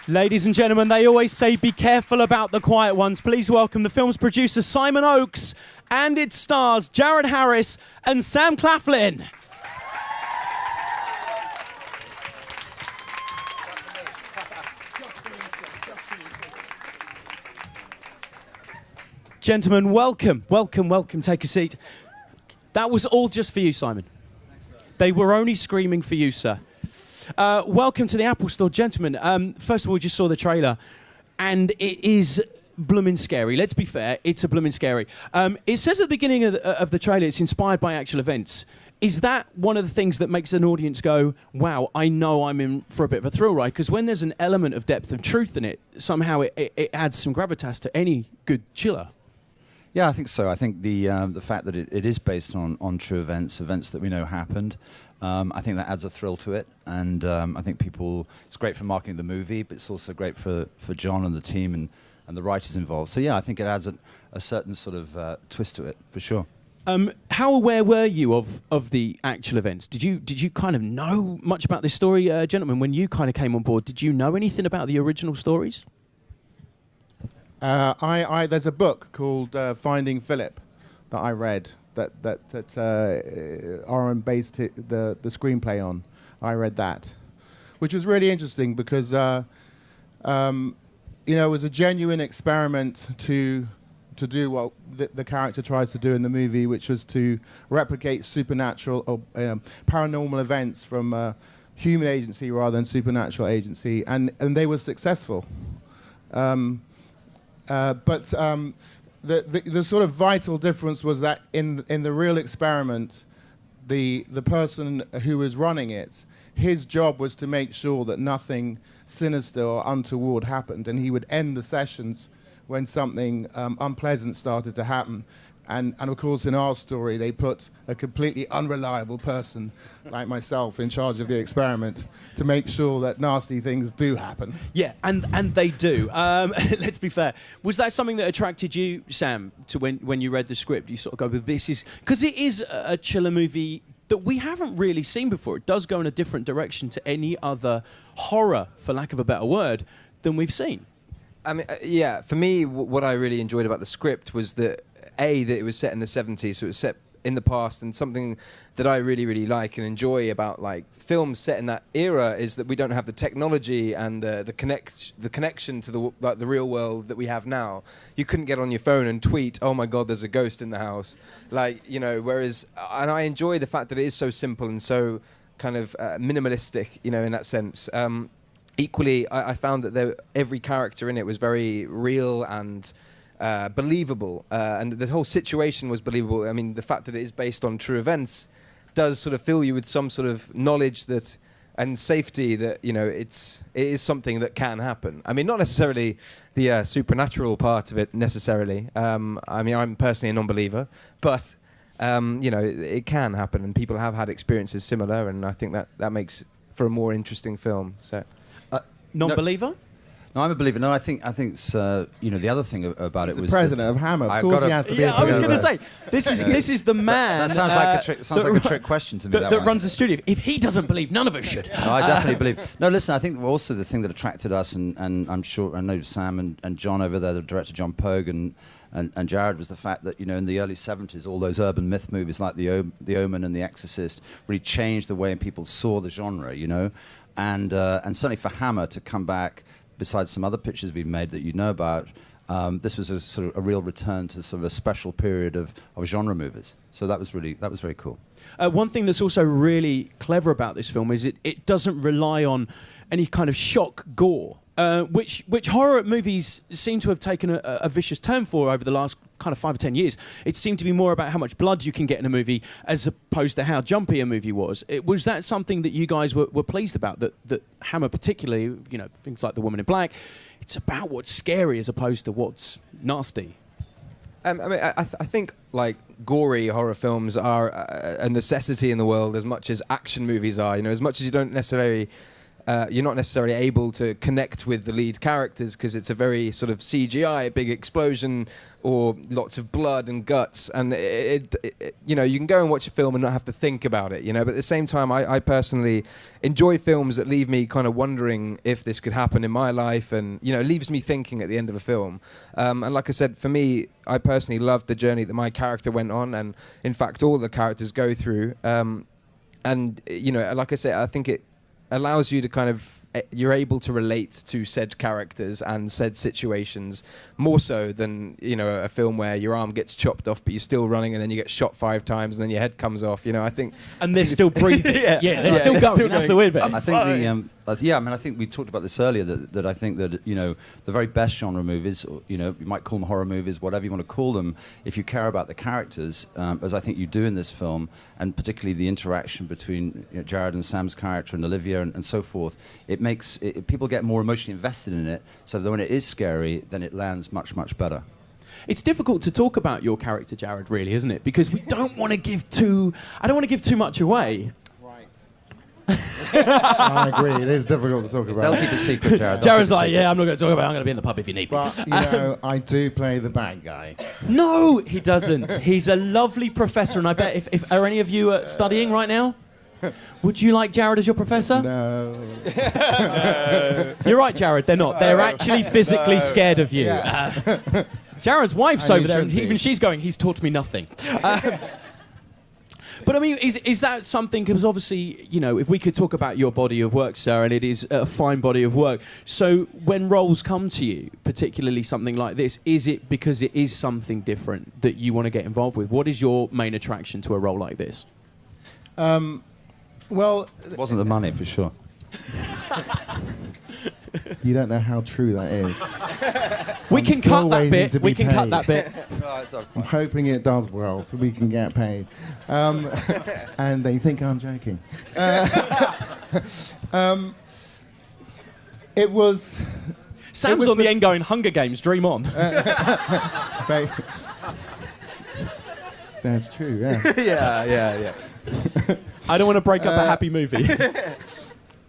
Ladies and gentlemen, they always say be careful about the quiet ones. Please welcome the film's producer, Simon Oakes, and its stars, Jared Harris and Sam Claflin. Gentlemen, welcome, welcome, welcome. Take a seat. That was all just for you, Simon. They were only screaming for you, sir. Welcome to the Apple Store, gentlemen. First of all, we just saw the trailer, and it is bloomin' scary. Let's be fair, it's a bloomin' scary. It says at the beginning of the trailer it's inspired by actual events. Is that one of the things that makes an audience go, wow, I know I'm in for a bit of a thrill ride? Because when there's an element of depth and truth in it, somehow it adds some gravitas to any good chiller. Yeah, I think so. I think the fact that it is based on true events that we know happened, I think that adds a thrill to it. And I think it's great for marketing the movie, but it's also great for John and the team and the writers involved. So yeah, I think it adds a certain sort of twist to it, for sure. How aware were you of the actual events? Did you kind of know much about this story, gentlemen, when you kind of came on board? Did you know anything about the original stories? There's a book called Finding Philip that I read that Aaron based the screenplay on. I read that, which was really interesting because it was a genuine experiment to do what the character tries to do in the movie, which was to replicate supernatural or paranormal events from human agency rather than supernatural agency, and they were successful. But the sort of vital difference was that in the real experiment, the person who was running it, his job was to make sure that nothing sinister or untoward happened, and he would end the sessions when something unpleasant started to happen. And of course, in our story, they put a completely unreliable person like myself in charge of the experiment to make sure that nasty things do happen. Yeah, and they do. Let's be fair. Was that something that attracted you, Sam, to when you read the script? You sort of go, well, this is... Because it is a chiller movie that we haven't really seen before. It does go in a different direction to any other horror, for lack of a better word, than we've seen. I mean, yeah, for me, what I really enjoyed about the script was that it was set in the 70s, so it was set in the past, and something that I really, really like and enjoy about like films set in that era is that we don't have the technology and the connection to the real world that we have now. You couldn't get on your phone and tweet, "Oh my God, there's a ghost in the house," Whereas, and I enjoy the fact that it is so simple and so kind of minimalistic, in that sense. Equally, I found that every character in it was very real and believable, and the whole situation was believable. I mean, the fact that it is based on true events does sort of fill you with some sort of knowledge and safety that it is something that can happen. I mean, not necessarily the supernatural part of it necessarily. I mean, I'm personally a non-believer, but it can happen, and people have had experiences similar, and I think that makes for a more interesting film. So, non-believer? No, I'm a believer. No, I think it's the other thing about it was the president of Hammer. Of course, he has to be. Yeah, I was going to say this is the man. That sounds like a trick. Sounds like a trick question to me. That runs the studio. If he doesn't believe, none of us should. No, I definitely believe. No, listen. I think also the thing that attracted us, and I'm sure I know Sam and John over there, the director John Pogue and Jared, was the fact that in the early 70s, all those urban myth movies like The Omen and The Exorcist really changed the way people saw the genre. And certainly for Hammer to come back, besides some other pictures we've made that you know about, this was a sort of a real return to sort of a special period of genre movies. So that was very cool. One thing that's also really clever about this film is it doesn't rely on any kind of shock gore, which horror movies seem to have taken a vicious turn for over the last kind of 5 or 10 years. It seemed to be more about how much blood you can get in a movie as opposed to how jumpy a movie was. Was that something that you guys were pleased about, that Hammer particularly, things like The Woman in Black, it's about what's scary as opposed to what's nasty? I mean, I think like gory horror films are a necessity in the world as much as action movies are. As much as you don't necessarily you're not necessarily able to connect with the lead characters because it's a very sort of CGI, big explosion, or lots of blood and guts, and you know, you can go and watch a film and not have to think about it, you know. But at the same time, I personally enjoy films that leave me kind of wondering if this could happen in my life, and you know, leaves me thinking at the end of a film. And like I said, for me, I personally loved the journey that my character went on, and in fact, all the characters go through. And you know, like I said, I think it allows you to kind of, you're able to relate to said characters and said situations more so than, you know, a film where your arm gets chopped off but you're still running and then you get shot 5 times and then your head comes off, you know. I think, and they're still breathing. They're still going. That's the weird bit. I think I mean, I think we talked about this earlier, that I think that, you know, the very best genre movies, you know, you might call them horror movies, whatever you want to call them, if you care about the characters, as I think you do in this film, and particularly the interaction between, you know, Jared and Sam's character and Olivia and so forth, it makes people get more emotionally invested in it, so that when it is scary, then it lands much, much better. It's difficult to talk about your character, Jared, really, isn't it? Because we don't want to give I don't want to give too much away. I agree. It is difficult to talk about. They'll keep a secret, Jared. Jared's like, yeah, I'm not going to talk about it. I'm going to be in the pub if you need me. But, you know, I do play the bad guy. No, he doesn't. He's a lovely professor, and I bet if are any of you studying right now? Would you like Jared as your professor? No. You're right, Jared. They're not. They're actually physically scared of you. Yeah. Jared's wife's And over there, and should be. even she's going, he's taught me nothing. But I mean, is that something, because obviously, you know, if we could talk about your body of work, sir, and it is a fine body of work. So when roles come to you, particularly something like this, is it because it is something different that you want to get involved with? What is your main attraction to a role like this? Well, It wasn't the money, for sure. you don't know how true that is. We I'm can still cut that waiting bit. to be We can cut paid. that bit. I'm hoping it does well so we can get paid. And they think I'm joking. It was... Sam's on the end going, Hunger Games, dream on. That's true, yeah. yeah. I don't want to break up a happy movie.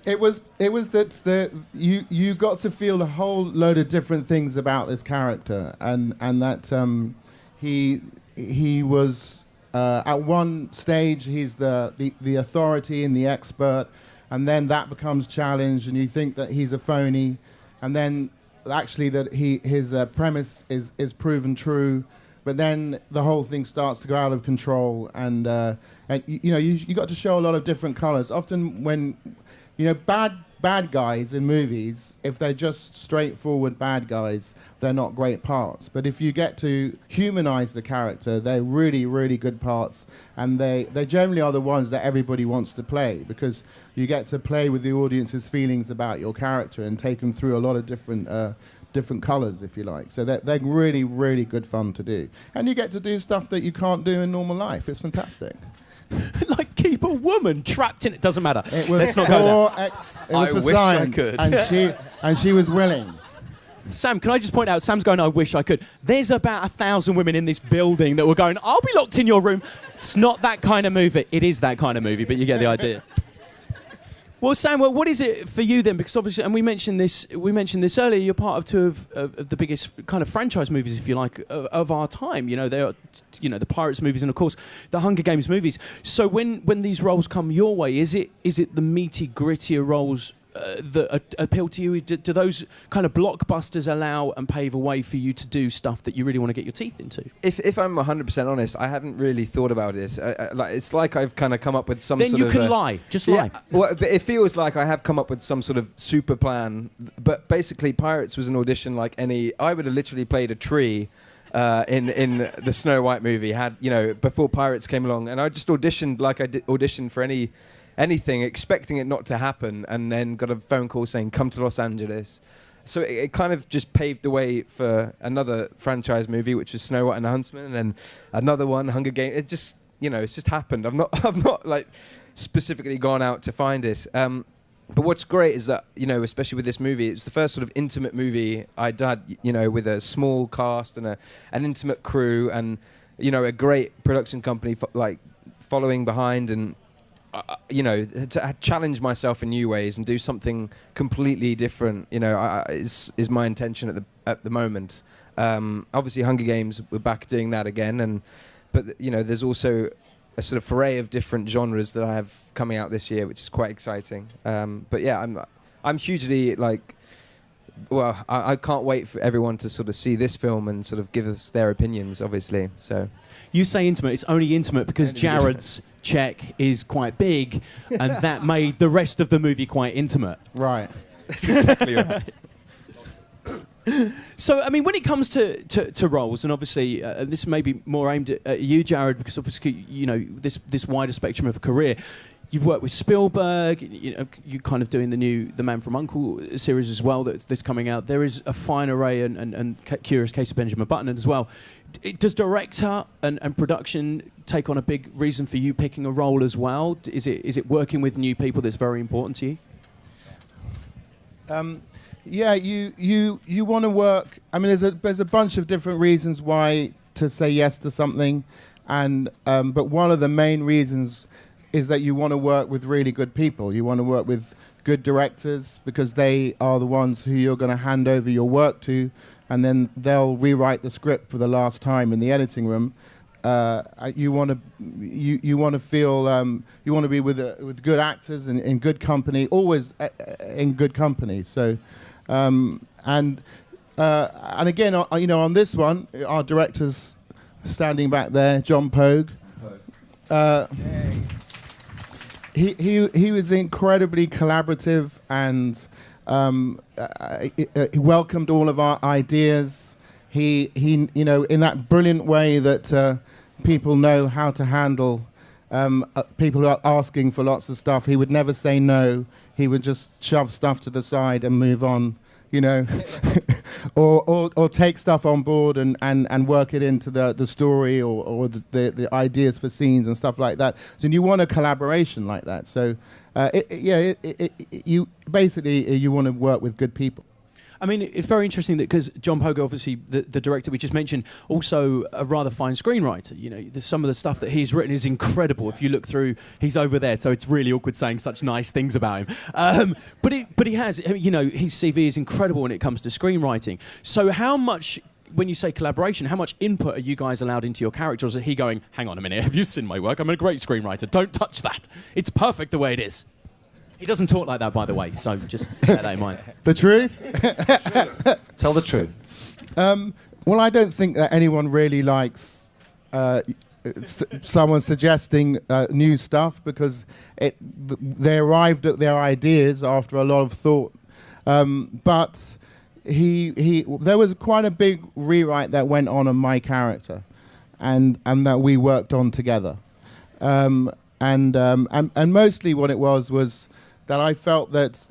It was that you got to feel a whole load of different things about this character, and that he was at one stage he's the authority and the expert, and then that becomes challenged, and you think that he's a phony, and then actually that his premise is proven true, but then the whole thing starts to go out of control, and you know you got to show a lot of different colors. Often when you know, bad guys in movies, if they're just straightforward bad guys, they're not great parts. But if you get to humanize the character, they're really, really good parts. And they generally are the ones that everybody wants to play, because you get to play with the audience's feelings about your character and take them through a lot of different colors, if you like. So they're really, really good fun to do. And you get to do stuff that you can't do in normal life. It's fantastic. Like keep a woman trapped in it. Doesn't matter. It was Let's not go there. It was I for wish I science, could. and she was willing. Sam, can I just point out, Sam's going, I wish I could. There's about 1,000 women in this building that were going, I'll be locked in your room. It's not that kind of movie. It is that kind of movie, but you get the idea. Well, Sam, what is it for you then? Because obviously, and we mentioned this earlier, you're part of two of the biggest kind of franchise movies, if you like, of our time. You know, they are, you know, the Pirates movies and, of course, the Hunger Games movies. So when these roles come your way, is it the meaty, grittier roles that appeal to you? Do those kind of blockbusters allow and pave a way for you to do stuff that you really want to get your teeth into? If I'm 100% honest, I haven't really thought about it. It's like I've kind of come up with some Then sort you of... can lie. Just lie. Well, but it feels like I have come up with some sort of super plan. But basically, Pirates was an audition like any... I would have literally played a tree in the Snow White movie, before Pirates came along. And I just auditioned like I did audition for anything, expecting it not to happen, and then got a phone call saying, come to Los Angeles. So it kind of just paved the way for another franchise movie, which was Snow White and the Huntsman, and then another one, Hunger Games. It just, it's just happened. I've not like specifically gone out to find it. But what's great is that, especially with this movie, it's the first sort of intimate movie I'd done, with a small cast and an intimate crew, and, a great production company following behind. And to challenge myself in new ways and do something completely different, is my intention at the moment. Obviously, Hunger Games, we're back doing that again, but there's also a sort of foray of different genres that I have coming out this year, which is quite exciting. But yeah, I'm hugely I can't wait for everyone to sort of see this film and sort of give us their opinions, obviously. So, you say intimate. It's only intimate because Jared's check is quite big, and that made the rest of the movie quite intimate. Right. That's exactly right. So, I mean, when it comes to roles, and obviously this may be more aimed at you, Jared, because obviously, this wider spectrum of a career. You've worked with Spielberg, you're kind of doing the Man from U.N.C.L.E. series as well that's coming out. There is a fine array and Curious Case of Benjamin Button as well. Does director and production take on a big reason for you picking a role as well? Is it working with new people that's very important to you? Yeah, you want to work. I mean, there's a bunch of different reasons why to say yes to something, but one of the main reasons is that you want to work with really good people. You want to work with good directors because they are the ones who you're going to hand over your work to, and then they'll rewrite the script for the last time in the editing room. You want to feel you want to be with good actors and in good company, always in good company. So, and again, on this one, our director's standing back there, John Pogue. He was incredibly collaborative and he welcomed all of our ideas. He in that brilliant way that people know how to handle people who are asking for lots of stuff. He would never say no. He would just shove stuff to the side and move on, or take stuff on board and work it into the story or the ideas for scenes and stuff like that. So you want a collaboration like that. So you basically you want to work with good people. I mean, it's very interesting that because John Pogue, obviously the director we just mentioned, also a rather fine screenwriter. Some of the stuff that he's written is incredible. If you look through, he's over there, so it's really awkward saying such nice things about him. But he has, his CV is incredible when it comes to screenwriting. So how much, when you say collaboration, how much input are you guys allowed into your characters? Is he going, hang on a minute, have you seen my work? I'm a great screenwriter. Don't touch that. It's perfect the way it is. He doesn't talk like that, by the way, so just bear that in mind. The truth? Tell the truth. Well, I don't think that anyone really likes someone suggesting new stuff because they arrived at their ideas after a lot of thought. But there was quite a big rewrite that went on my character, and that we worked on together. And mostly what it was that I felt that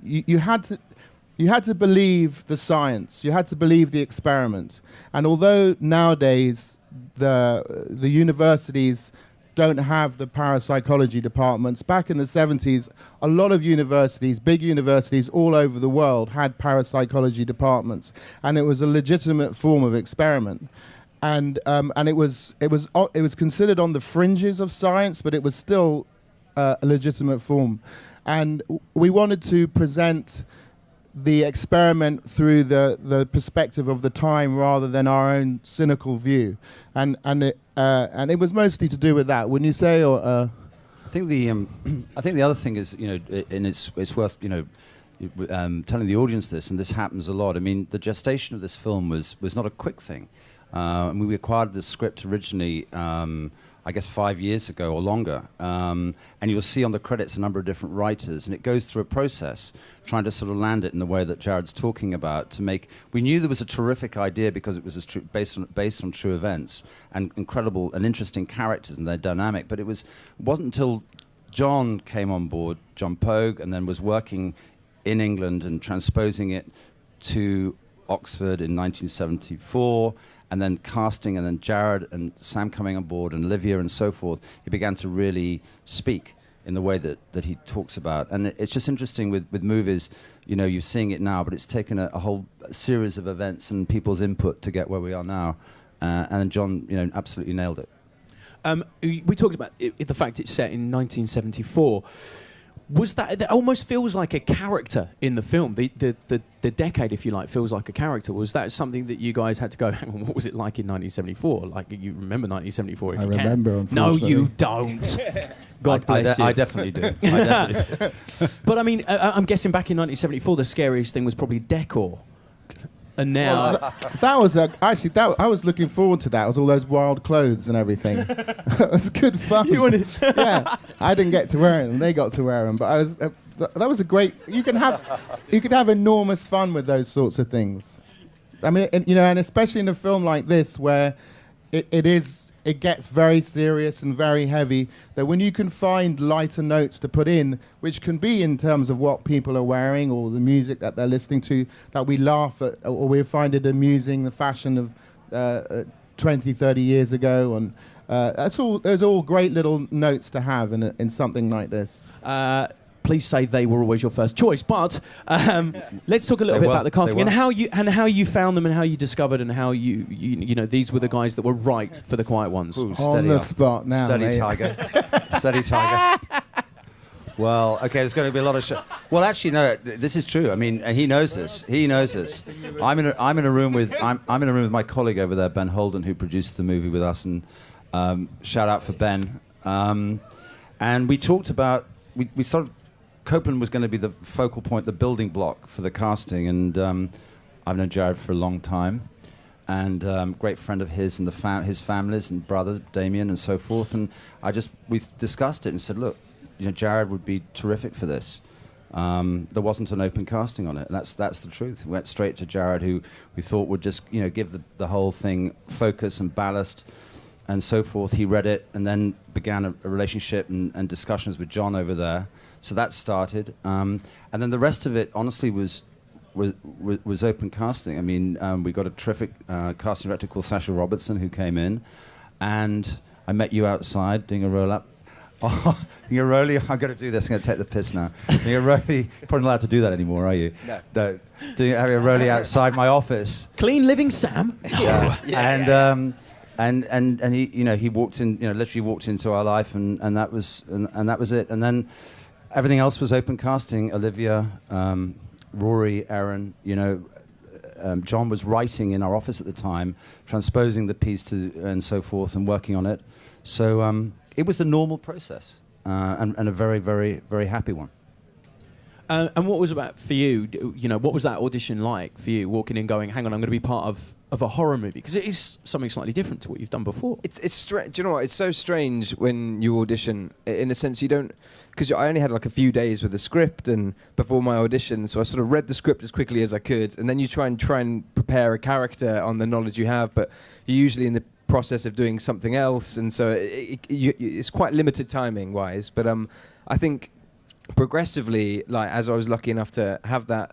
you had to believe the science, you had to believe the experiment. And although nowadays the universities don't have the parapsychology departments, back in the 70s, a lot of universities, big universities all over the world, had parapsychology departments, and it was a legitimate form of experiment. And it was considered on the fringes of science, but it was still a legitimate form. And we wanted to present the experiment through the perspective of the time rather than our own cynical view. And it was mostly to do with that. Wouldn't you say? Or I think the other thing is, and it's worth telling the audience this, and this happens a lot. I mean, the gestation of this film was not a quick thing. And we acquired the script originally, I guess 5 years ago or longer. And you'll see on the credits a number of different writers, and it goes through a process trying to sort of land it in the way that Jared's talking about to make. We knew there was a terrific idea because it was based on true events and incredible and interesting characters and their dynamic. But it wasn't until John came on board, John Pogue, and then was working in England and transposing it to Oxford in 1974. And then casting, and then Jared and Sam coming on board, and Olivia and so forth, he began to really speak in the way that he talks about. And it's just interesting with movies, you're seeing it now, but it's taken a whole series of events and people's input to get where we are now. And John, absolutely nailed it. We talked about the fact it's set in 1974. Was that it almost feels like a character in the film? The decade, if you like, feels like a character. Was that something that you guys had to go, hang on, what was it like in 1974? Like, you remember 1974 if I you remember, can. No, unfortunately. you don't. God bless you. I definitely do. I definitely do. But I mean, I'm guessing back in 1974, the scariest thing was probably decor. And now... That was actually I was looking forward to that. It was all those wild clothes and everything. It was good fun. You wanted- Yeah, I didn't get to wear them. They got to wear them. But I was. That was a great. You could have enormous fun with those sorts of things. I mean, and especially in a film like this where it gets very serious and very heavy, that when you can find lighter notes to put in, which can be in terms of what people are wearing or the music that they're listening to, that we laugh at or we find it amusing, the fashion of 20, 30 years ago, and those are all great little notes to have in something like this. Please say they were always your first choice, but let's talk a little bit about the casting and how you found them and how you discovered and how you know these were the guys that were right for The Quiet Ones. Ooh, On the spot now, Steady, mate. Tiger. Steady, Tiger. Well, okay, there's going to be a lot of Well, actually, no, this is true. I mean, he knows this. He knows this. I'm in a room with my colleague over there, Ben Holden, who produced the movie with us, and shout out for Ben. And we talked about we sort of. Copeland was going to be the focal point, the building block for the casting, and I've known Jared for a long time, and great friend of his and his families and brother Damien and so forth. And we discussed it and said, look, Jared would be terrific for this. There wasn't an open casting on it, and that's the truth. We went straight to Jared, who we thought would just give the whole thing focus and ballast and so forth. He read it and then began a relationship and discussions with John over there. So that started, and then the rest of it, honestly, was open casting. I mean, we got a terrific casting director called Sasha Robertson who came in, and I met you outside doing a roll up. Oh, you're rolling. I'm going to do this. I'm going to take the piss now. You're rolling. Probably not allowed to do that anymore, are you? No. Having a rolling outside my office. Clean living, Sam. Yeah. And he, he walked in, literally walked into our life, and that was it. And then everything else was open casting. Olivia, Rory, Aaron, John was writing in our office at the time, transposing the piece and so forth, and working on it. So it was the normal process, and a very, very, very happy one. And what was about for you? What was that audition like for you? Walking in, going, "Hang on, I'm going to be part of a horror movie," because it is something slightly different to what you've done before. It's strange. Do you know what? It's so strange when you audition. In a sense, you don't, because I only had like a few days with the script and before my audition, so I sort of read the script as quickly as I could, and then you try and prepare a character on the knowledge you have, but you're usually in the process of doing something else, and so it's quite limited timing wise. But I think progressively, like as I was lucky enough to have that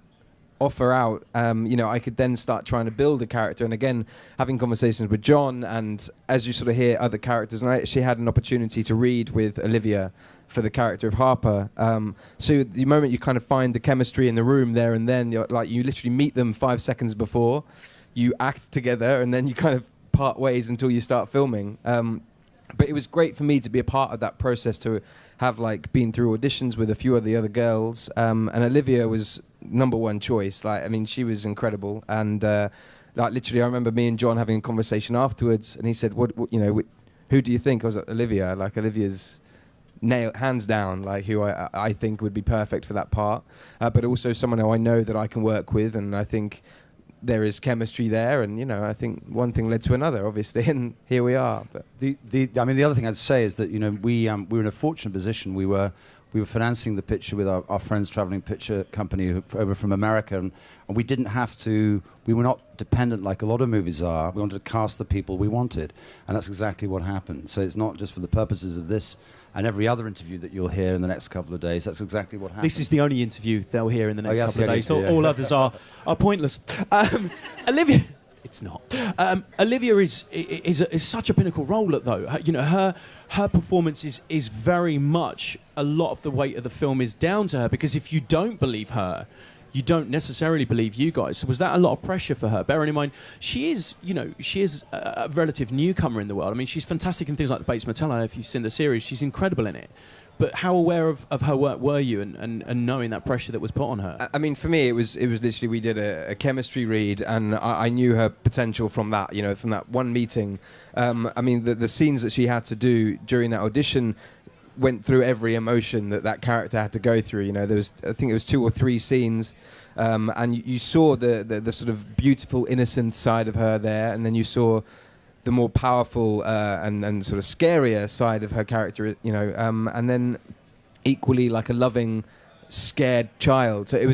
offer out, I could then start trying to build a character, and again having conversations with John, and as you sort of hear other characters, and I actually had an opportunity to read with Olivia for the character of Harper, so the moment you kind of find the chemistry in the room there and then, you literally meet them 5 seconds before you act together, and then you kind of part ways until you start filming. But it was great for me to be a part of that process, to have been through auditions with a few of the other girls, and Olivia was number one choice. She was incredible, and literally I remember me and John having a conversation afterwards, and he said, "What who do you think?" I was like, "Olivia. Olivia's hands down who I think would be perfect for that part, but also someone who I know that I can work with, and I think there is chemistry there, and I think one thing led to another, obviously, and here we are." But the other thing I'd say is that we were in a fortunate position. We were financing the picture with our friends traveling picture company over from America, and we didn't have to. We were not dependent like a lot of movies are. We wanted to cast the people we wanted, and that's exactly what happened. So it's not just for the purposes of this and every other interview that you'll hear in the next couple of days. That's exactly what happened. This is the only interview they'll hear in the next couple of days. Yeah. All others are pointless. Olivia, it's not. Olivia is such a pinnacle role, though. Her performance is very much, a lot of the weight of the film is down to her, because if you don't believe her, you don't necessarily believe you guys. So was that a lot of pressure for her? Bearing in mind, she is a relative newcomer in the world. I mean, she's fantastic in things like the Bates Motel. If you've seen the series, she's incredible in it. But how aware of her work were you, and knowing that pressure that was put on her? I mean, for me, it was literally, we did a chemistry read, and I knew her potential from that, from that one meeting. I mean, the scenes that she had to do during that audition went through every emotion that character had to go through. There was, I think it was 2 or 3 scenes, and you saw the sort of beautiful, innocent side of her there, and then you saw the more powerful and sort of scarier side of her character, and then equally like a loving, scared child. So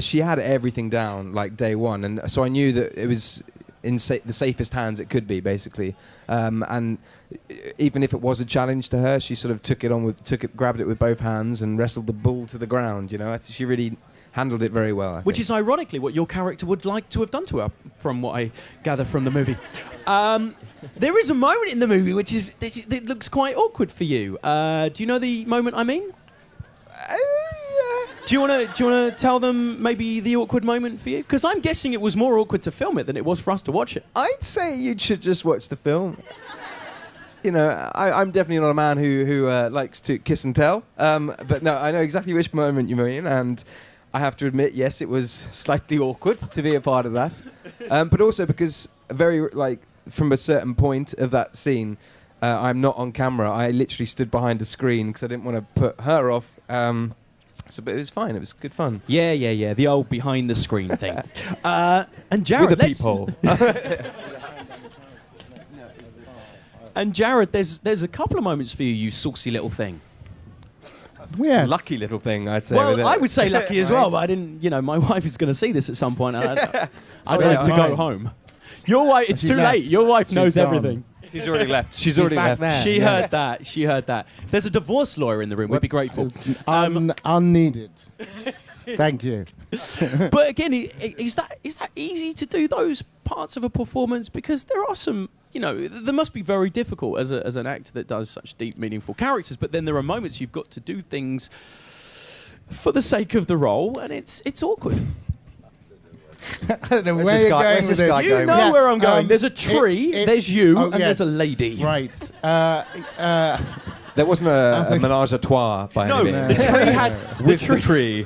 she had everything down like day one, and so I knew that it was in the safest hands it could be, basically. And even if it was a challenge to her, she sort of grabbed it with both hands and wrestled the bull to the ground. She really handled it very well, I Which think. is ironically what your character would like to have done to her, from what I gather from the movie. There is a moment in the movie which it looks quite awkward for you. Do you know the moment I mean? Do you want to tell them maybe the awkward moment for you? Because I'm guessing it was more awkward to film it than it was for us to watch it. I'd say you should just watch the film. I'm definitely not a man who likes to kiss and tell. But no, I know exactly which moment you mean, and I have to admit, yes, it was slightly awkward to be a part of that. But also because from a certain point of that scene, I'm not on camera. I literally stood behind the screen because I didn't want to put her off. But it was fine. It was good fun. Yeah. The old behind the screen thing. And Jared, with a peephole. And Jared, there's a couple of moments for you, you saucy little thing. Yes. Lucky little thing, I'd say. Well, I would say lucky as well, but I didn't. My wife is going to see this at some point. And I'd like to go home. Your wife, it's too late. Your wife knows gone. everything. She's already left. She's already back left. there. She heard that. She heard that. If there's a divorce lawyer in the room, we'd be grateful. Unneeded. Thank you. But again, is that easy to do those parts of a performance? Because there are some, there must be very difficult as an actor that does such deep, meaningful characters. But then there are moments you've got to do things for the sake of the role, and it's awkward. I don't know Where's where this you're guy- going where's with this guy this. You going know Yes, where I'm going. There's a tree, there's you, and yes. there's a lady. Right. There wasn't a menage a trois by No, any means. the tree had With the tree.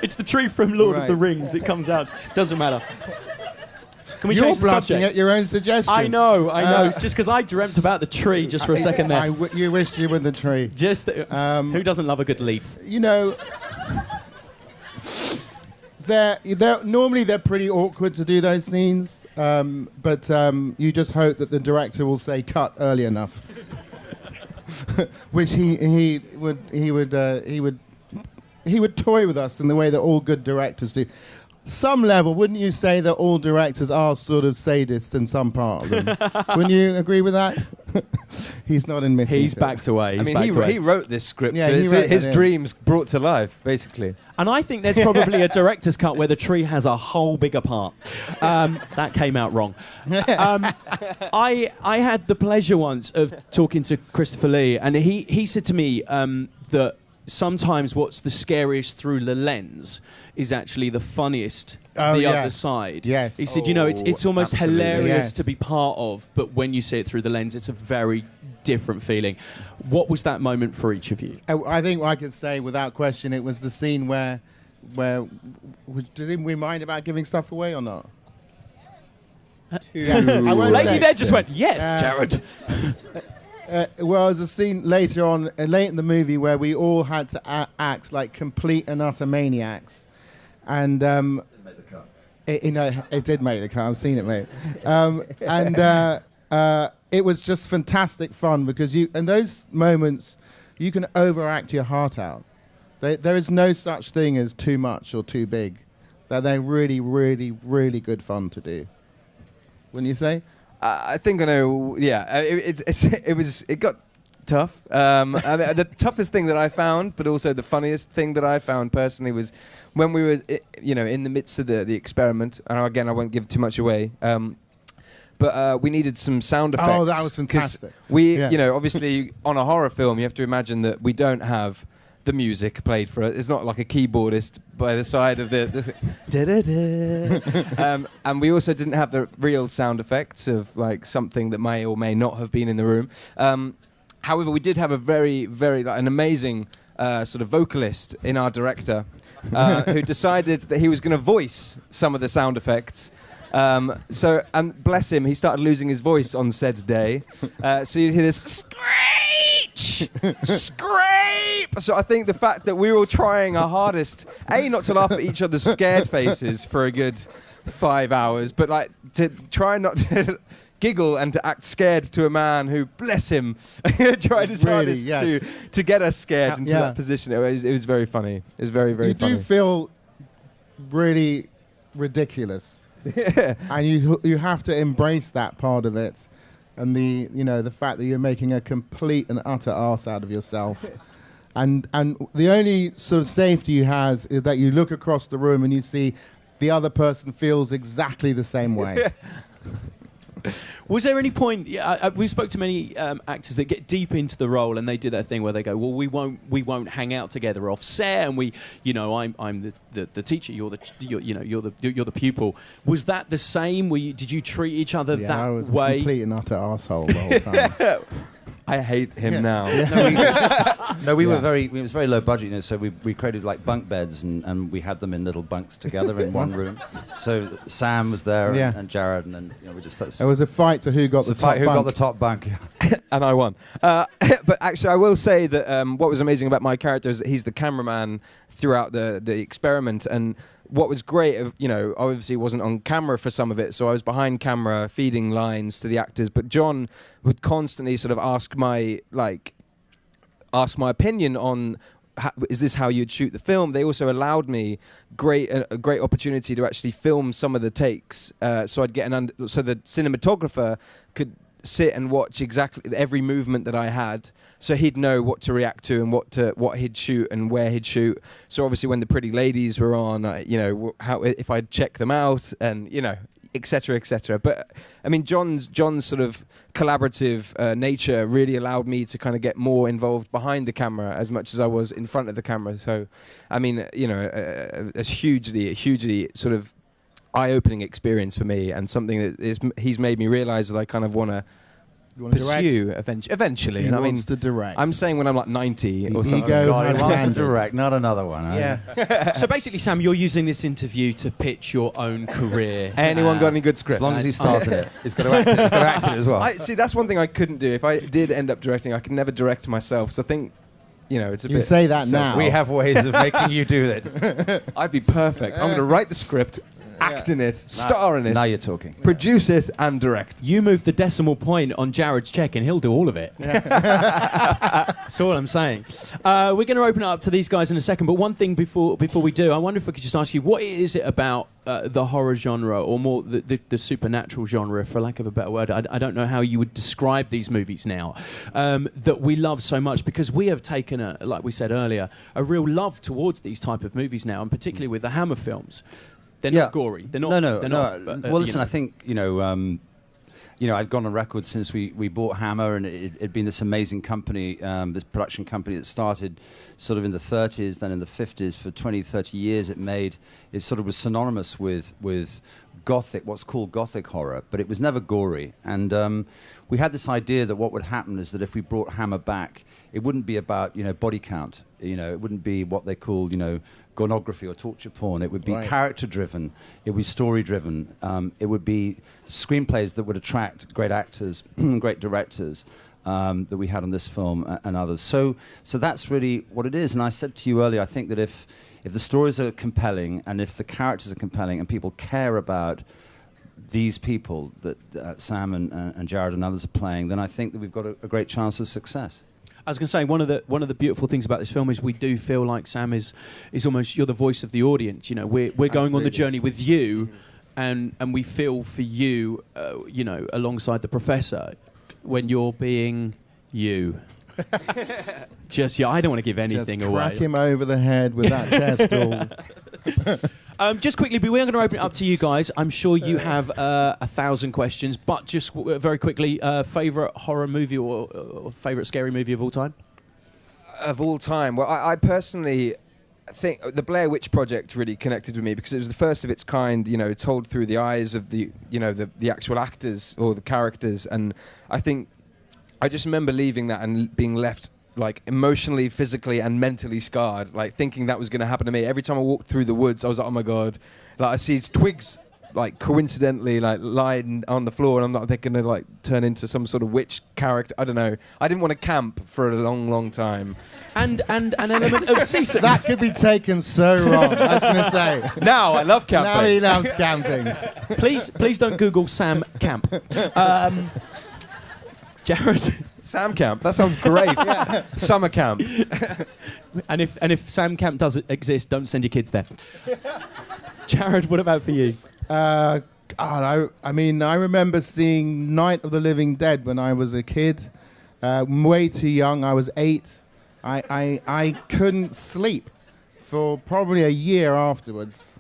It's the tree from Lord of Right. the Rings. It comes out. Doesn't matter. Can we You're change the blushing subject? at your own suggestion. I know. It's just because I dreamt about the tree just for a second there. You wished you were the tree. Just who doesn't love a good leaf? Normally they're pretty awkward to do those scenes, but you just hope that the director will say cut early enough, which he would toy with us in the way that all good directors do. Some level, wouldn't you say that all directors are sort of sadists in some part of them? Wouldn't you agree with that? He's not admitting. He's it. backed away. I mean, he wrote this script, Yeah, so he it's wrote his it in. dreams brought to life, basically. And I think there's probably a director's cut where the tree has a whole bigger part. That came out wrong. I had the pleasure once of talking to Christopher Lee, and he said to me that sometimes what's the scariest through the lens is actually the funniest other side. Yes. He said, it's almost absolutely. hilarious Yes. to be part of, but when you see it through the lens, it's a very different feeling. What was that moment for each of you? I think I could say without question it was the scene where did we mind about giving stuff away or not? I won't Lady say. there just went, yes, Jared. Well, there's a scene later on, late in the movie, where we all had to act like complete and utter maniacs, and it did make the cut. I've seen it, mate. It was just fantastic fun because in those moments you can overact your heart out. There is no such thing as too much or too big. They're really, really, really good fun to do. Wouldn't you say? I think I know. Yeah, it got tough. The toughest thing that I found, but also the funniest thing that I found personally, was when we were, in the midst of the experiment. And again, I won't give too much away. But we needed some sound effects. Oh, that was fantastic. We, obviously, on a horror film, you have to imagine that we don't have the music played for it. It's not like a keyboardist by the side of the and we also didn't have the real sound effects of like something that may or may not have been in the room. However, we did have a very, very an amazing sort of vocalist in our director who decided that he was going to voice some of the sound effects. And bless him, he started losing his voice on said day. So you'd hear this screech, scrape. So I think the fact that we were all trying our hardest, not to laugh at each other's scared faces for a good 5 hours, but like to try not to giggle and to act scared to a man who, bless him, tried his hardest to get us scared into that position. It was very funny. It was very, very funny. You do feel really ridiculous. And you have to embrace that part of it, and the fact that you're making a complete and utter arse out of yourself, and the only sort of safety you has is that you look across the room and you see the other person feels exactly the same way. Was there any point? We spoke to many actors that get deep into the role, and they do that thing where they go, "Well, we won't hang out together off set, and I'm the teacher, you're the pupil." Was that the same? Did you treat each other that I was way? A complete and utter asshole the whole time. I hate him now. We were it was very low budget, so we created like bunk beds and we had them in little bunks together in one room. So Sam was there and Jared, and then we just... There was a fight to who got the top bunk. Who got the top bunk. And I won. But actually, I will say that what was amazing about my character is that he's the cameraman throughout the experiment, and what was great, obviously wasn't on camera for some of it, so I was behind camera feeding lines to the actors, but John would constantly sort of ask my opinion on is this how you'd shoot the film. They also allowed me a great opportunity to actually film some of the takes, so I'd get so the cinematographer could sit and watch exactly every movement that I had, so he'd know what to react to and what he'd shoot and where he'd shoot. So obviously when the pretty ladies were on, how if I'd check them out and etc. etc. But I mean, John's sort of collaborative nature really allowed me to kind of get more involved behind the camera as much as I was in front of the camera. So I mean, a hugely sort of eye-opening experience for me, and something that he's made me realise that I kind of want to pursue eventually. He wants to direct. I'm saying when I'm like 90 or something. He wants to direct, not another one. Yeah. So basically, Sam, you're using this interview to pitch your own career. Anyone got any good scripts? As long as he stars in it, he's got to act in it. He's got to act in it as well. See, that's one thing I couldn't do. If I did end up directing, I could never direct myself. So I think, it's a bit... You say that now. We have ways of making you do it. I'd be perfect. I'm going to write the script, act in it, star in it. Now you're talking. Produce it and direct. You move the decimal point on Jared's check and he'll do all of it. That's all I'm saying. We're going to open it up to these guys in a second, but one thing before we do, I wonder if we could just ask you, what is it about the horror genre, or more the supernatural genre, for lack of a better word? I don't know how you would describe these movies now, that we love so much, because we have taken, like we said earlier, a real love towards these type of movies now, and particularly with the Hammer films. They're not gory. They're not. No. They're not, well, listen. I think I've gone on record since we bought Hammer, and it'd been this amazing company, this production company that started sort of in the 30s, then in the 50s. For 20, 30 years, it sort of was synonymous with Gothic, what's called Gothic horror, but it was never gory. And we had this idea that what would happen is that if we brought Hammer back, it wouldn't be about body count. It wouldn't be what they called pornography or torture porn. It would be character-driven. It would be story-driven. It would be screenplays that would attract great actors, great directors that we had on this film and others. So that's really what it is. And I said to you earlier, I think that if the stories are compelling and if the characters are compelling and people care about these people that Sam and Jared and others are playing, then I think that we've got a great chance of success. I was going to say, one of the beautiful things about this film is we do feel like Sam is almost, you're the voice of the audience. We're going on the journey with you, and we feel for you, alongside the professor when you're being you. I don't want to give anything away. Just crack him over the head with that chair stool. Just quickly, we're going to open it up to you guys. I'm sure you have 1,000 questions, but just very quickly, favourite horror movie or favourite scary movie of all time? of all time. Well, I personally think the Blair Witch Project really connected with me because it was the first of its kind, told through the eyes of the actual actors or the characters. And I think I just remember leaving that and being left like emotionally, physically, and mentally scarred, like thinking that was going to happen to me. Every time I walked through the woods, I was like, oh my God, like I see twigs like coincidentally like lying on the floor, and I'm not, they're going to like turn into some sort of witch character. I don't know. I didn't want to camp for a long, long time. And an element of seasickness. That could be taken so wrong. I was going to say. Now I love camping. Now he loves camping. Please don't Google Sam Camp. Jared. Sam Camp. That sounds great. Yeah. Summer camp. And if Sam Camp does exist, don't send your kids there. Jared, what about for you? God, I mean, I remember seeing Night of the Living Dead when I was a kid. Way too young. I was 8. I couldn't sleep for probably a year afterwards.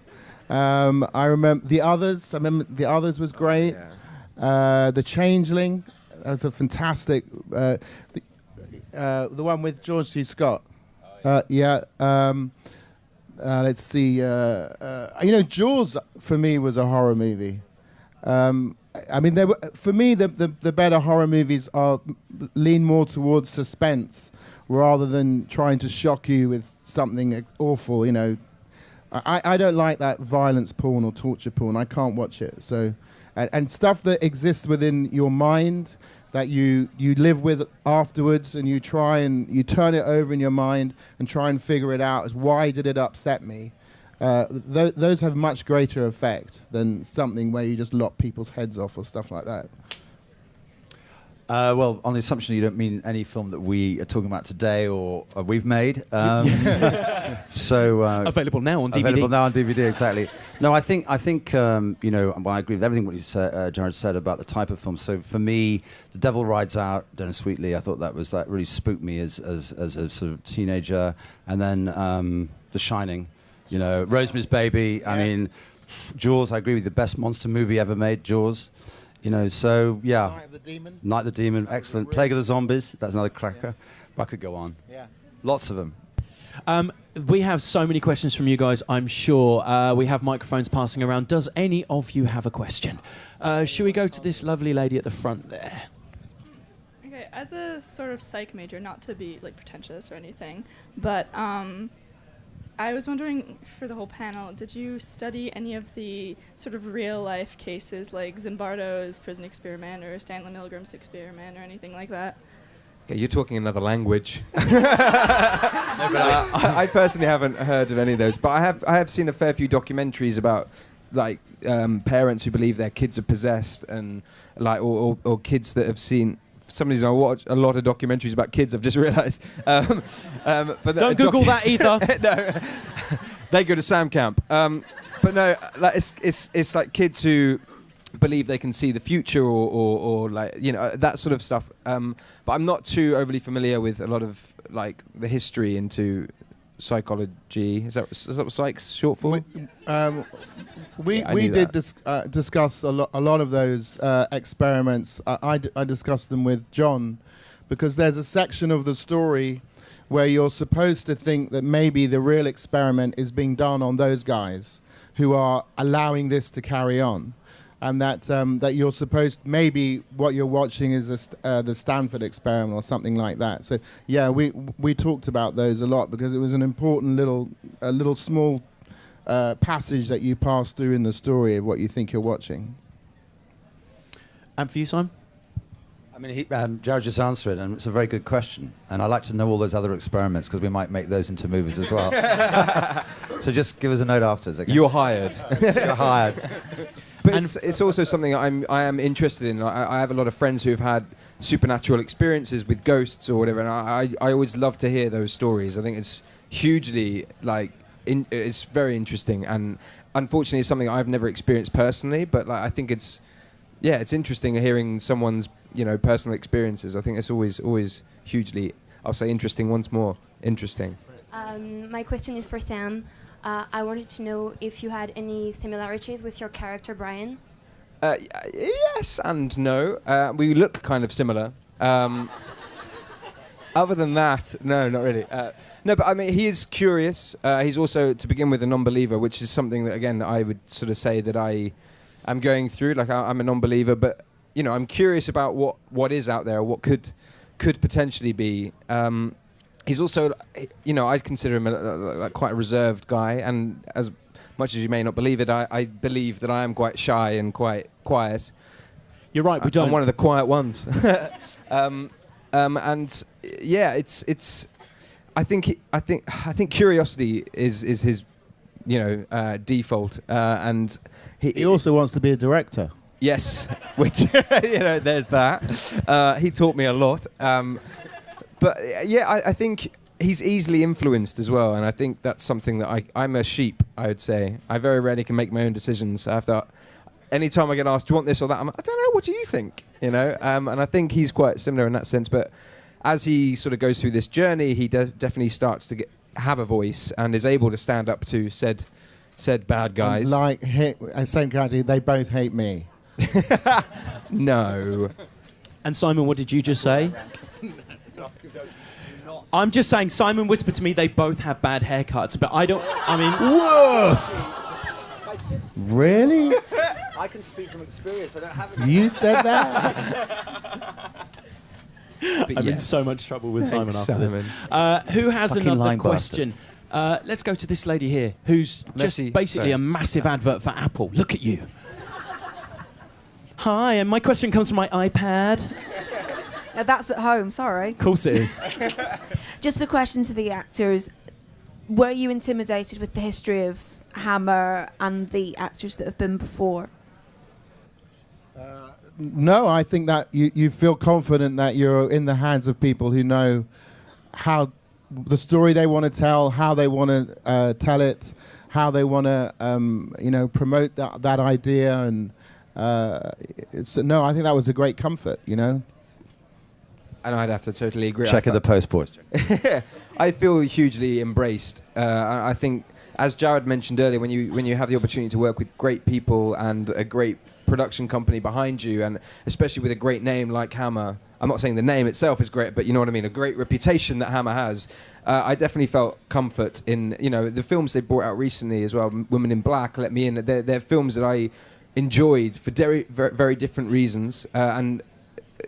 I remember The Others. I remember The Others was great. Yeah. The Changeling. That was a fantastic. The one with George C. Scott. Yeah. Let's see. Jaws for me was a horror movie. I mean, for me, the better horror movies lean more towards suspense rather than trying to shock you with something awful. I don't like that violence porn or torture porn. I can't watch it. So, and stuff that exists within your mind that you live with afterwards, and you turn it over in your mind and try and figure it out as why did it upset me. Those have much greater effect than something where you just lop people's heads off or stuff like that. Well, on the assumption you don't mean any film that we are talking about today or we've made. So available now on DVD. Available now on DVD, exactly. No, I think I agree with everything what you said, Jared said about the type of film. So for me, The Devil Rides Out, Dennis Sweetley, I thought that really spooked me as a sort of teenager. And then The Shining, Rosemary's Baby. Yeah. I mean, Jaws. I agree with you, the best monster movie ever made, Jaws. So yeah. Night of the Demon. Night of the Demon, excellent. Really Plague of the Zombies, that's another cracker. Yeah. I could go on. Yeah. Lots of them. We have so many questions from you guys, I'm sure. We have microphones passing around. Does any of you have a question? Should we go to this lovely lady at the front there? Okay, as a sort of psych major, not to be like pretentious or anything, but I was wondering, for the whole panel, did you study any of the sort of real-life cases, like Zimbardo's prison experiment or Stanley Milgram's experiment or anything like that? Yeah, you're talking another language. I personally haven't heard of any of those, but I have seen a fair few documentaries about like parents who believe their kids are possessed, and like or kids that have seen. For some reason, I watch a lot of documentaries about kids. I've just realised. But don't Google that either. No, they go to Sam Camp. But no, like it's like kids who believe they can see the future or like that sort of stuff. But I'm not too overly familiar with a lot of like the history into psychology. Is that what psych's short for? We did discuss a lot of those experiments. I discussed them with John, because there's a section of the story where you're supposed to think that maybe the real experiment is being done on those guys who are allowing this to carry on, and that you're supposed, maybe what you're watching is the Stanford experiment or something like that. So yeah, we talked about those a lot because it was an important little small passage that you pass through in the story of what you think you're watching. And for you, Simon? I mean, Jared just answered it, and it's a very good question. And I'd like to know all those other experiments, because we might make those into movies as well. So just give us a note afterwards. Okay? You're hired. You're hired. But it's also something I am interested in. I have a lot of friends who have had supernatural experiences with ghosts or whatever, and I always love to hear those stories. I think it's hugely it's very interesting, and unfortunately, it's something I've never experienced personally. But like, I think it's interesting hearing someone's personal experiences. I think it's always hugely, I'll say, interesting once more. Interesting. My question is for Sam. I wanted to know if you had any similarities with your character, Brian. Yes and no. We look kind of similar. Other than that, no, not really. No, but I mean, he is curious. He's also, to begin with, a non-believer, which is something that, again, I would sort of say that I am going through. Like, I'm a non-believer, but, you know, I'm curious about what is out there, what could potentially be. He's also, you know, I'd consider him like quite a reserved guy, and as much as you may not believe it, I believe that I am quite shy and quite quiet. You're right, we don't. I'm one of the quiet ones. And yeah, it's. I think curiosity is his, you know, default. And He also wants to be a director. yes, which you know, there's that. He taught me a lot. But yeah, I think he's easily influenced as well, and I think that's something that I'm a sheep, I would say. I very rarely can make my own decisions. I have to. Anytime I get asked, do you want this or that? I don't know. What do you think? You know, and I think he's quite similar in that sense. But as he sort of goes through this journey, he definitely starts to have a voice and is able to stand up to said bad guys. And like same category, they both hate me. No. And Simon, what did you just say? I'm just saying, Simon whispered to me they both have bad haircuts, but I don't. I mean, woof. Really? I can speak from experience. I don't have any. You said that? I'm in so much trouble with Simon after this. Who has Fucking another lying question? Let's go to this lady here, who's just basically a massive advert for Apple. Look at you. Hi, and my question comes from my iPad. That's at home, sorry. Of course it is. Just a question to the actors. Were you intimidated with the history of Hammer and the actors that have been before? No, I think that you feel confident that you're in the hands of people who know how the story they want to tell, how they want to tell it, how they want to promote that idea, and no, I think that was a great comfort, you know. And I'd have to totally agree. Check in the post, boys. I feel hugely embraced. I think, as Jared mentioned earlier, when you have the opportunity to work with great people and a great production company behind you, and especially with a great name like Hammer. I'm not saying the name itself is great, but you know what I mean, a great reputation that Hammer has. I definitely felt comfort in, you know, the films they brought out recently as well. Women in Black, Let Me In. They're films that I enjoyed for very, very different reasons. And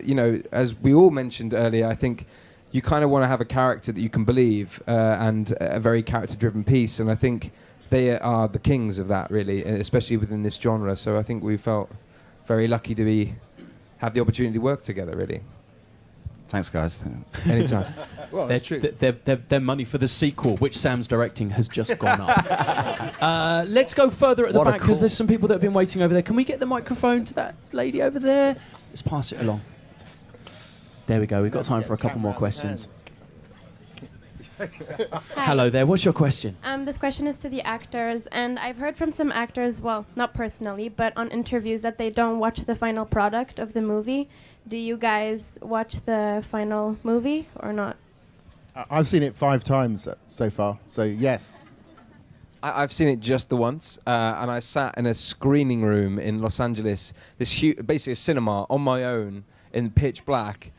you know, as we all mentioned earlier, I think you kind of want to have a character that you can believe, and a very character-driven piece. And I think they are the kings of that, really, especially within this genre. So I think we felt very lucky to have the opportunity to work together, really. Thanks, guys. Anytime. Well, that's true. Their money for the sequel, which Sam's directing, has just gone up. Let's go further at the back, because there's some people that have been waiting over there. Can we get the microphone to that lady over there? Let's pass it along. There we go. We've got time for a couple more questions. Hello there. What's your question? This question is to the actors, and I've heard from some actors, well, not personally, but on interviews, that they don't watch the final product of the movie. Do you guys watch the final movie or not? I've seen it 5 times so far, so yes. I've seen it just the once, and I sat in a screening room in Los Angeles, this basically a cinema on my own in pitch black.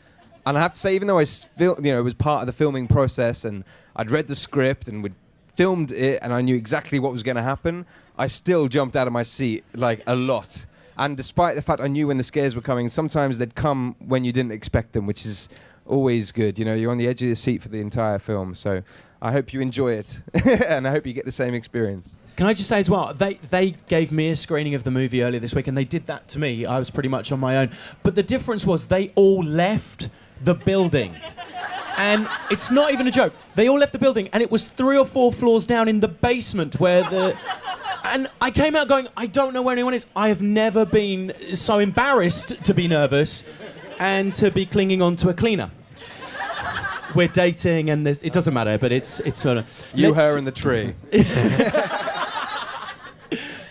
And I have to say, even though it was part of the filming process, and I'd read the script and we'd filmed it, and I knew exactly what was going to happen, I still jumped out of my seat like a lot. And despite the fact I knew when the scares were coming, sometimes they'd come when you didn't expect them, which is always good. You know, you're on the edge of your seat for the entire film. So I hope you enjoy it, and I hope you get the same experience. Can I just say as well, they gave me a screening of the movie earlier this week, and they did that to me. I was pretty much on my own. But the difference was they all left the building. And it's not even a joke. They all left the building, and it was 3 or 4 floors down in the basement where the... And I came out going, I don't know where anyone is. I have never been so embarrassed to be nervous and to be clinging on to a cleaner. We're dating, and it doesn't matter, but it's sort of... You, her, and the tree.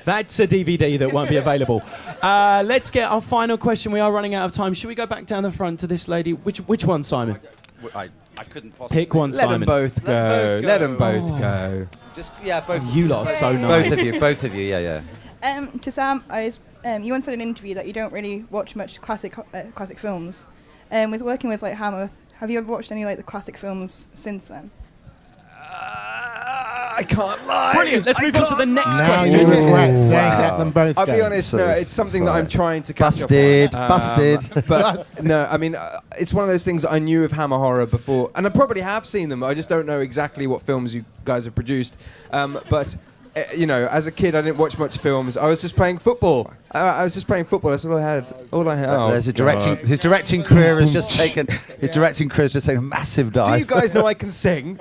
That's a DVD that won't be available. Let's get our final question. We are running out of time. Should we go back down the front to this lady? Which one, Simon? I couldn't possibly... Pick one, Simon. Let them both go. Let them both go. Just, yeah, both. You lot are so nice. Both of you, yeah. To Sam, you once said in an interview that you don't really watch much classic films. With working with like Hammer have you ever watched any like the classic films since then? I can't lie. Brilliant. Let's move on to the next Now question. you regret saying let them both I'll go. be honest, no, it's something that I'm trying to catch Busted, up on. busted. But no, I mean, it's one of those things that I knew of Hammer Horror before, and I probably have seen them. I just don't know exactly what films you guys have produced. But you know, as a kid, I didn't watch much films. I was just playing football. I was just playing football. That's all I had. All I had. Oh, There's a directing. His directing career has just taken. His directing career has just taken a massive dive. Do you guys know I can sing?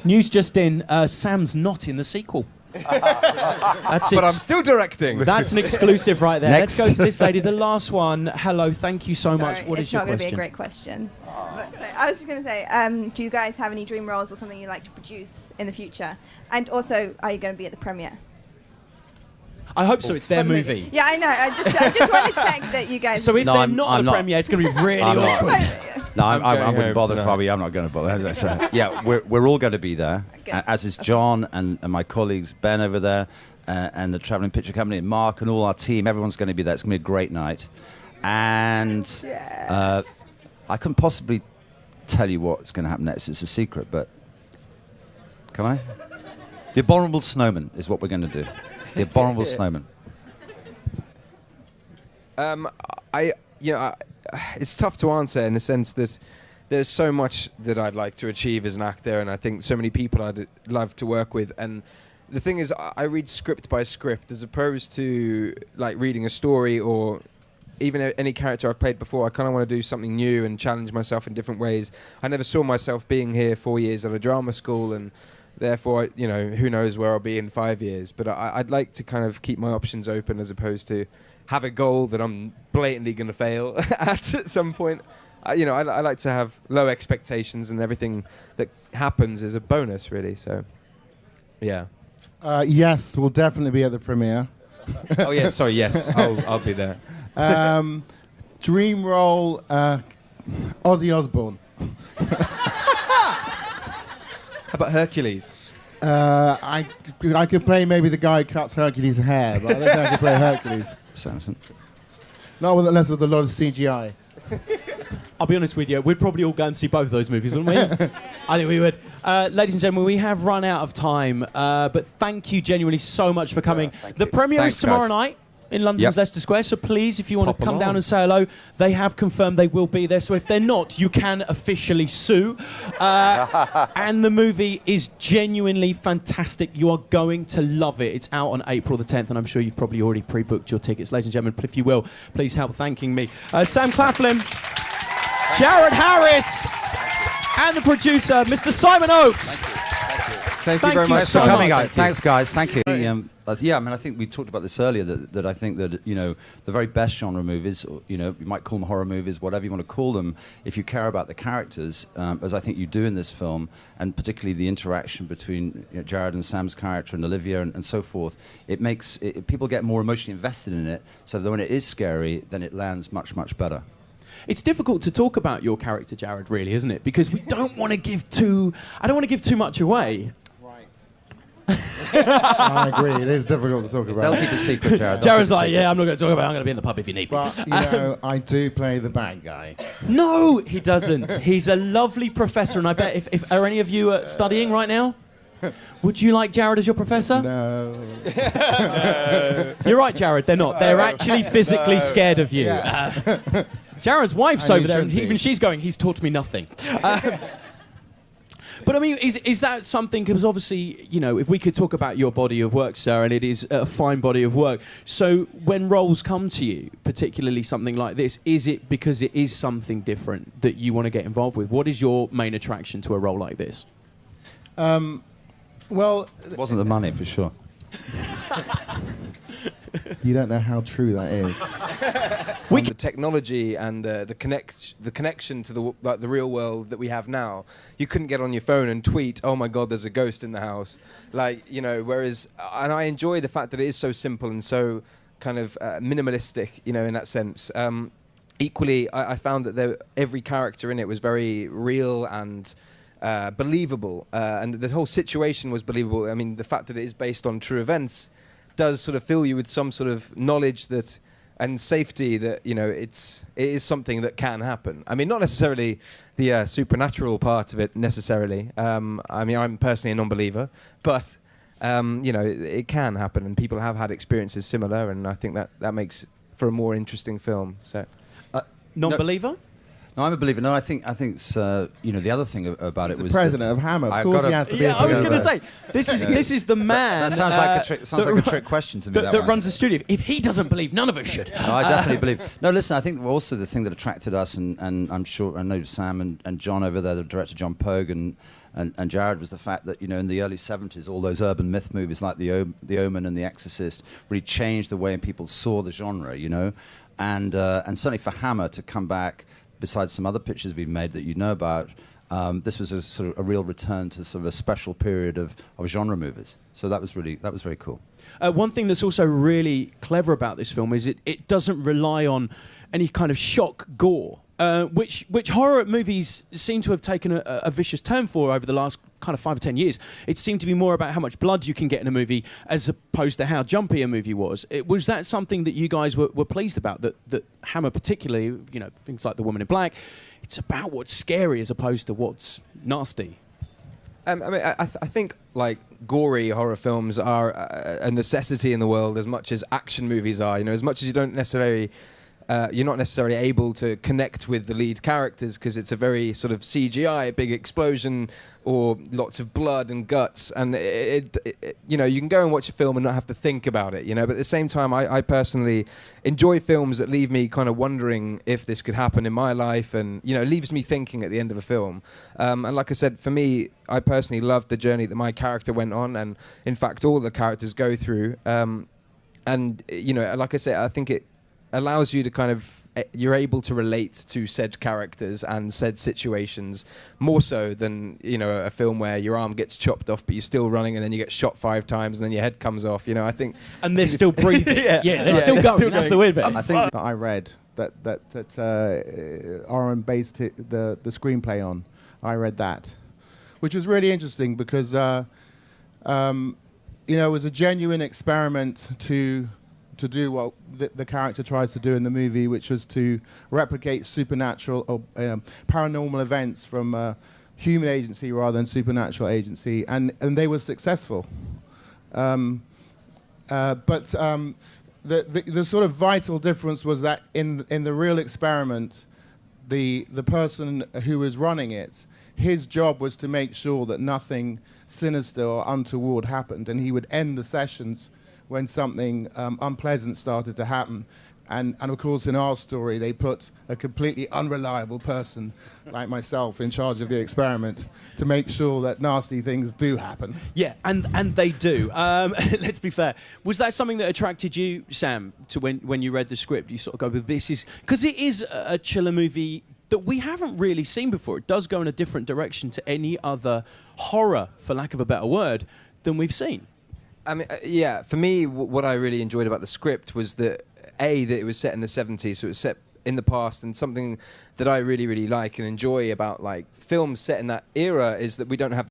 News just in, Sam's not in the sequel. That's But I'm still directing. That's an exclusive right there. Next. Let's go to this lady, the last one. Hello, thank you so much. Sorry, What is your It's not going to be a question? great question. But, so, I was just going to say, do you guys have any dream roles or something you'd like to produce in the future? And also, are you going to be at the premiere? I hope so. It's their For the movie. Yeah, I know. I just want to check that you guys. So if No, they're I'm not at the not. premiere, it's going to be really I'm not. awkward. No, I'm I going wouldn't home bother tonight. if I were you. I'm not going to bother. So, yeah, we're all going to be there, Okay. as is John and my colleagues Ben over there, and the Travelling Picture Company, and Mark and all our team. Everyone's going to be there. It's going to be a great night. And I couldn't possibly tell you what's going to happen next. It's a secret, but can I? The Abominable Snowman is what we're going to do. The Abominable Snowman. It's tough to answer in the sense that there's so much that I'd like to achieve as an actor, and I think so many people I'd love to work with. And the thing is, I read script by script as opposed to like reading a story or even any character I've played before. I kind of want to do something new and challenge myself in different ways. I never saw myself being here 4 years at a drama school, and therefore, who knows where I'll be in 5 years. But I'd like to kind of keep my options open as opposed to have a goal that I'm blatantly going to fail at some point. I like to have low expectations, and everything that happens is a bonus, really. So, yeah. Yes, we'll definitely be at the premiere. Oh yeah, sorry. Yes, I'll be there. Dream role, Ozzy Osbourne. How about Hercules? I could play maybe the guy who cuts Hercules' hair, but I don't think I could play Hercules. Samson. Not unless with a lot of CGI. I'll be honest with you, we'd probably all go and see both of those movies, wouldn't we? I think we would. Ladies and gentlemen, we have run out of time, but thank you genuinely so much for coming. The premiere is tomorrow night in London's Leicester Square, so please, if you want to come down and say hello, they have confirmed they will be there, so if they're not, you can officially sue. And the movie is genuinely fantastic. You are going to love it. It's out on April the 10th, and I'm sure you've probably already pre-booked your tickets. Ladies and gentlemen, if you will, please help thanking me. Sam Claflin, Jared Harris, and the producer, Mr. Simon Oakes. Thank you very much Thanks for coming, guys. Thanks, guys. Thank you. I think we talked about this earlier, that I think that, the very best genre movies, you might call them horror movies, whatever you want to call them, if you care about the characters, as I think you do in this film, and particularly the interaction between Jared and Sam's character and Olivia and so forth, it makes people get more emotionally invested in it, so that when it is scary, then it lands much, much better. It's difficult to talk about your character, Jared, really, isn't it? Because we don't want to give too much away. I agree. It is difficult to talk about. They'll keep a secret, Jared. Jared's like, yeah, I'm not going to talk about it. I'm going to be in the pub if you need me. But, I do play the bad guy. No, he doesn't. He's a lovely professor, and I bet if are any of you studying right now? Would you like Jared as your professor? No. You're right, Jared. They're not. They're actually physically scared of you. Yeah. Jared's wife's And over you there, and should be. even she's going, he's taught me nothing. But I mean, is that something, because obviously, if we could talk about your body of work, sir, and it is a fine body of work. So when roles come to you, particularly something like this, is it because it is something different that you want to get involved with? What is your main attraction to a role like this? Well, It wasn't the money, for sure. you don't know how true that is. The technology and the connection to the real world that we have now, you couldn't get on your phone and tweet, "Oh my God, there's a ghost in the house." Whereas, and I enjoy the fact that it is so simple and so kind of minimalistic, in that sense. Equally, I found that every character in it was very real and believable, and the whole situation was believable. I mean, the fact that it is based on true events does sort of fill you with some sort of knowledge that and safety, that it is something that can happen. I mean, not necessarily the supernatural part of it necessarily. I mean, I'm personally a non-believer, but it can happen, and people have had experiences similar, and I think that makes for a more interesting film. So, non-believer? No, I'm a believer. No, I think it's, the other thing about it was the president of Hammer. Of course, he has to be. Yeah, I was going to say this is the man. That sounds like a trick. Sounds like a trick question to me. That runs the studio. If he doesn't believe, none of us should. No, I definitely believe. No, listen. I think also the thing that attracted us, and I know Sam and John over there, the director John Pogue and Jared, was the fact that in the early 70s, all those urban myth movies like The Omen and The Exorcist really changed the way people saw the genre. And certainly for Hammer to come back, besides some other pictures we've made that you know about, this was a sort of a real return to sort of a special period of genre movies. So that was very cool. One thing that's also really clever about this film is it doesn't rely on any kind of shock gore, which horror movies seem to have taken a vicious turn for over the last kind of 5 or 10 years. It seemed to be more about how much blood you can get in a movie as opposed to how jumpy a movie was. Was that something that you guys were pleased about, that Hammer particularly, things like The Woman in Black, it's about what's scary as opposed to what's nasty? I mean, I think like gory horror films are a necessity in the world as much as action movies are. As much as you're not necessarily able to connect with the lead characters because it's a very sort of CGI, big explosion, or lots of blood and guts, and you can go and watch a film and not have to think about it, But at the same time, I personally enjoy films that leave me kind of wondering if this could happen in my life, and leaves me thinking at the end of a film. And like I said, for me, I personally loved the journey that my character went on, and in fact, all the characters go through. And like I said, I think it allows you to kind of, you're able to relate to said characters and said situations more so than a film where your arm gets chopped off but you're still running and then you get shot 5 times and then your head comes off. I think, and they're still breathing. They're still going. That's the weird bit. I think that I read that Aaron based the screenplay on. I read that, which was really interesting because it was a genuine experiment to do what the character tries to do in the movie, which was to replicate supernatural or paranormal events from human agency rather than supernatural agency, and they were successful. But the sort of vital difference was that in the real experiment, the person who was running it, his job was to make sure that nothing sinister or untoward happened, and he would end the sessions when something unpleasant started to happen. And of course, in our story, they put a completely unreliable person like myself in charge of the experiment to make sure that nasty things do happen. Yeah, and they do. Let's be fair. Was that something that attracted you, Sam, to when you read the script? You sort of go, well, this is... Because it is a chiller movie that we haven't really seen before. It does go in a different direction to any other horror, for lack of a better word, than we've seen. I mean, for me, what I really enjoyed about the script was that it was set in the 70s, so it was set in the past, and something that I really, really like and enjoy about like films set in that era is that we don't have...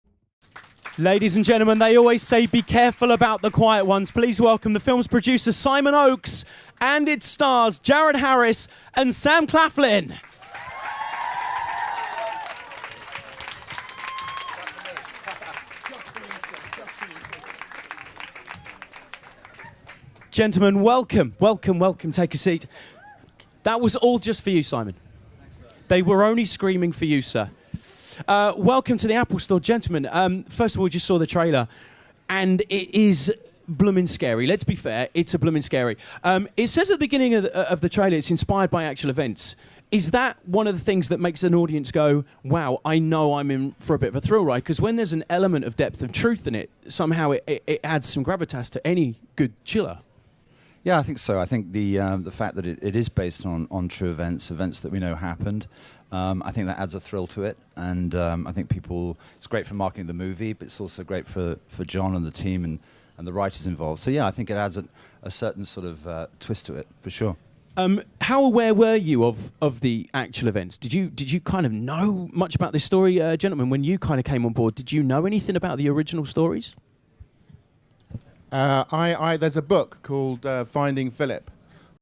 Ladies and gentlemen, they always say be careful about the quiet ones. Please welcome the film's producer, Simon Oakes, and its stars, Jared Harris and Sam Claflin. Gentlemen, welcome. Take a seat. That was all just for you, Simon. They were only screaming for you, sir. Welcome to the Apple Store, gentlemen. First of all, we just saw the trailer, and it is bloomin' scary. Let's be fair, it's a bloomin' scary. It says at the beginning of the trailer it's inspired by actual events. Is that one of the things that makes an audience go, wow, I know I'm in for a bit of a thrill ride? Because when there's an element of depth and truth in it, somehow it adds some gravitas to any good chiller. Yeah, I think so. I think the fact that it is based on true events that we know happened, I think that adds a thrill to it. And I think it's great for marketing the movie, but it's also great for John and the team and the writers involved. So yeah, I think it adds a certain sort of twist to it, for sure. How aware were you of the actual events? Did you kind of know much about this story, gentlemen, when you kind of came on board? Did you know anything about the original stories? There's a book called Finding Philip,